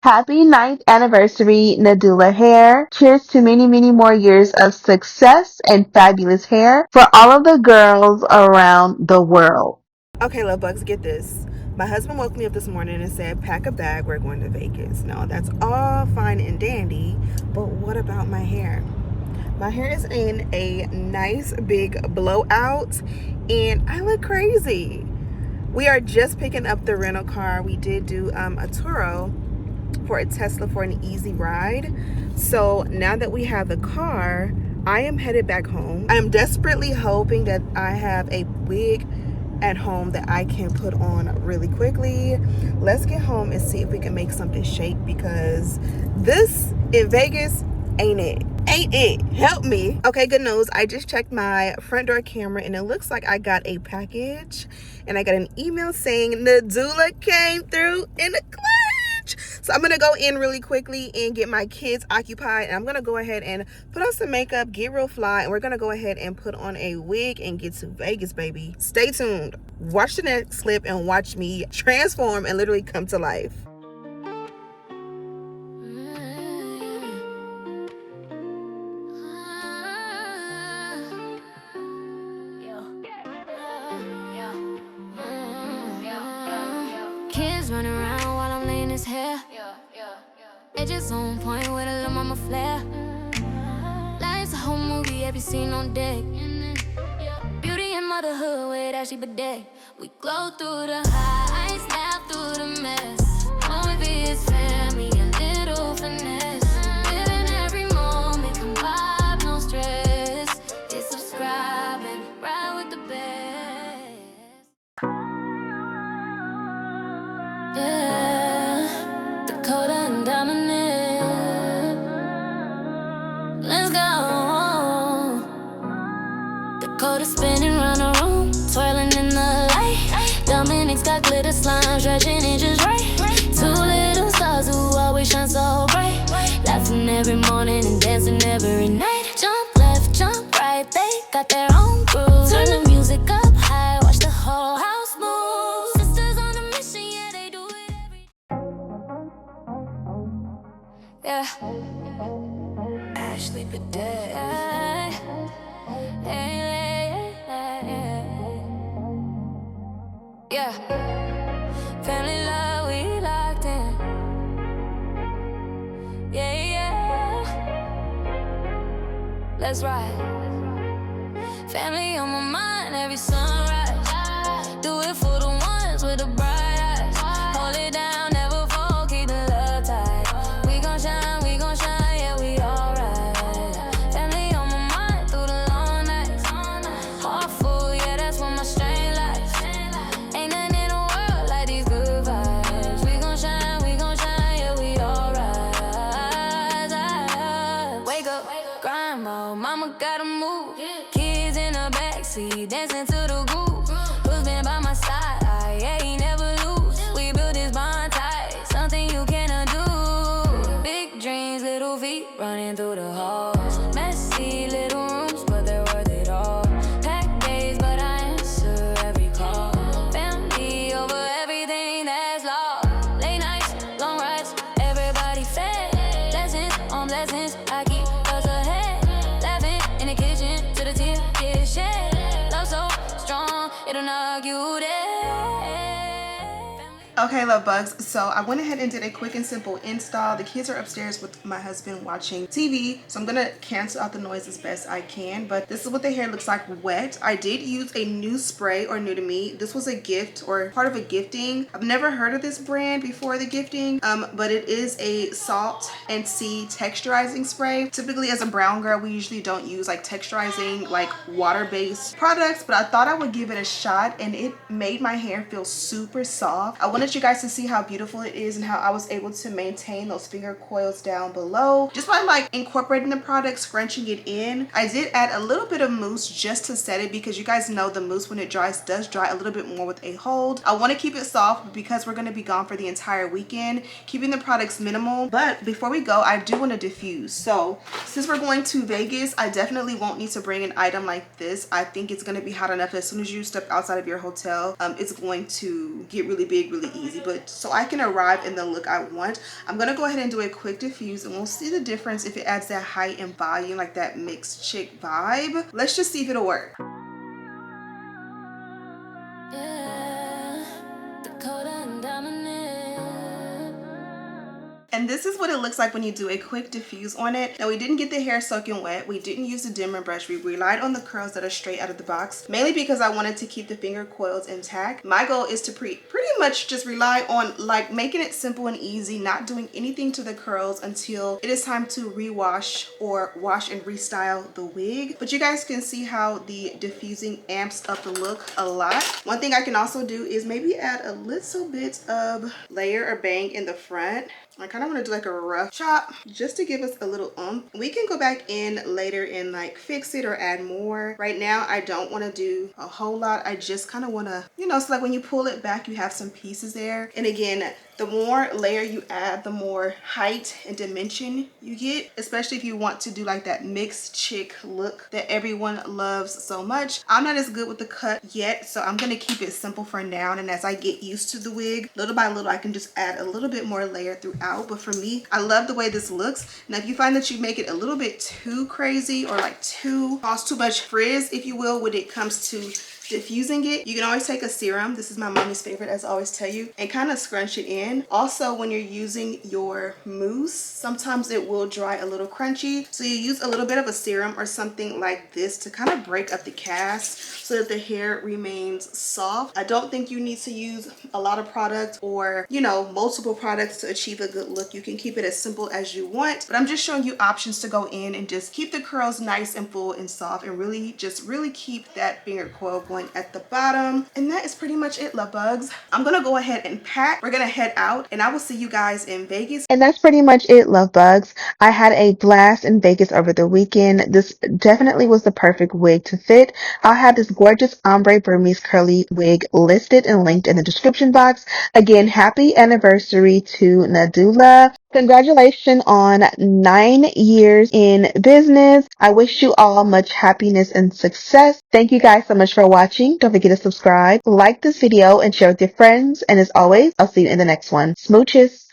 Happy ninth anniversary, Nadulahair. Cheers to many, many more years of success and fabulous hair for all of the girls around the world. Okay, love bugs, get this. My husband woke me up this morning and said, pack a bag, we're going to Vegas. Now, that's all fine and dandy, but what about my hair? My hair is in a nice big blowout, and I look crazy. We are just picking up the rental car. We did do a Turo for a Tesla for an easy ride. So now that we have the car, I am headed back home. I am desperately hoping that I have a wig at home that I can put on really quickly. Let's get home and see if we can make something shake, because this in Vegas ain't it. Ain't it? Help me. Okay, good news. I just checked my front door camera and it looks like I got a package, and I got an email saying Nadula came through in the clutch. So I'm gonna go in really quickly and get my kids occupied, and I'm gonna go ahead and put on some makeup, get real fly, and we're gonna go ahead and put on a wig and get to Vegas, baby. Stay tuned. Watch the next clip and watch me transform and literally come to life. Kids run around while I'm laying his hair. Edges on point with a little mama flair. Life's a whole movie, every scene on deck. Beauty and motherhood with Ashley Bedeck. We glow through the highs, laugh through the mess. All we be is family, a little finesse. Living every moment, come vibe, no stress. Hit subscribe and ride with the best. Yeah, Dakota and Dominic. Let's go. Dakota spinning round the room, twirling in the light. Dominic's got glitter slime, stretching inches right. Two little stars who always shine so bright. Laughing every morning and dancing every night. Jump left, jump right, they got their own groove. Turn the music up high, watch the whole house move. Sisters on a mission, yeah, they do it every. Yeah. Ashley Bedeck. Yeah. Family love, we locked in. Yeah, yeah. Let's ride. Family on my mind every sunrise. Do it for the ones with the bright eyes. Hold it down, never fall, keep the love tight. We gon' shine, yeah, we alright. Family on my mind through the long nights. Heart full, yeah, that's where my strength lies. Ain't nothing in the world like these good vibes. We gon' shine, yeah, we alright. Wake up, grind mode, mama gotta move. Kids in the backseat, dancing to the groove. Husband by my side, yeah, he never lose. We built this bond tight, something you cannot do. Big dreams, little feet running through the halls. Messy little rooms, but they're worth it all. Packed days, but I answer every call. Family over everything that's lost. Late nights, long rides, everybody fed. Blessings on blessings, I keep us ahead. Laughing in the kitchen till the tears get shed. Love so strong, it'll knock you dead. Okay, love bugs, so I went ahead and did a quick and simple install. The kids are upstairs with my husband watching TV, so I'm gonna cancel out the noise as best I can, but this is what the hair looks like wet. I did use a new spray, or new to me. This was a gift or part of a gifting. I've never heard of this brand before the gifting, but it is a salt and sea texturizing spray. Typically as a brown girl, we usually don't use like texturizing, like water-based products, but I thought I would give it a shot, and it made my hair feel super soft. I wanted you guys to see how beautiful it is and how I was able to maintain those finger coils down below just by like incorporating the product, scrunching it in. I did add a little bit of mousse just to set it, because you guys know the mousse when it dries does dry a little bit more with a hold. I want to keep it soft, but because we're going to be gone for the entire weekend, keeping the products minimal. But before we go, I do want to diffuse. So since we're going to Vegas, I definitely won't need to bring an item like this. I think it's going to be hot enough as soon as you step outside of your hotel. It's going to get really big really easy. easy, but so I can arrive in the look I want, I'm gonna go ahead and do a quick diffuse, and we'll see the difference if it adds that height and volume, like that mixed chick vibe. Let's just see if it'll work. And this is what it looks like when you do a quick diffuse on it. Now, we didn't get the hair soaking wet. We didn't use the dimmer brush. We relied on the curls that are straight out of the box, mainly because I wanted to keep the finger coils intact. My goal is to pretty much just rely on like making it simple and easy, not doing anything to the curls until it is time to rewash or wash and restyle the wig. But you guys can see how the diffusing amps up the look a lot. One thing I can also do is maybe add a little bit of layer or bang in the front. I kind of want to do like a rough chop just to give us a little oomph. We can go back in later and like fix it or add more. Right now, I don't want to do a whole lot. I just kind of want to, you know, so like when you pull it back, you have some pieces there. And again, the more layer you add, the more height and dimension you get, especially if you want to do like that mixed chick look that everyone loves so much. I'm not as good with the cut yet, so I'm going to keep it simple for now. And as I get used to the wig, little by little, I can just add a little bit more layer throughout. But for me, I love the way this looks. Now, if you find that you make it a little bit too crazy or like cause too much frizz, if you will, when it comes to diffusing it, you can always take a serum. This is my mommy's favorite, as I always tell you, and kind of scrunch it in. Also, when you're using your mousse, sometimes it will dry a little crunchy, so you use a little bit of a serum or something like this to kind of break up the cast so that the hair remains soft. I don't think you need to use a lot of product or, you know, multiple products to achieve a good look. You can keep it as simple as you want, but I'm just showing you options to go in and just keep the curls nice and full and soft, and really keep that finger coil going at the bottom. And that is pretty much it, love bugs. I'm gonna go ahead and pack. We're gonna head out, and I will see you guys in Vegas. And that's pretty much it, love bugs. I had a blast in Vegas over the weekend. This definitely was the perfect wig to fit. I'll have this gorgeous ombre Burmese curly wig listed and linked in the description box. Again, happy anniversary to Nadula. Congratulations on 9 years in business. I wish you all much happiness and success. Thank you guys so much for watching. Don't forget to subscribe, like this video, and share with your friends. And as always, I'll see you in the next one. Smooches.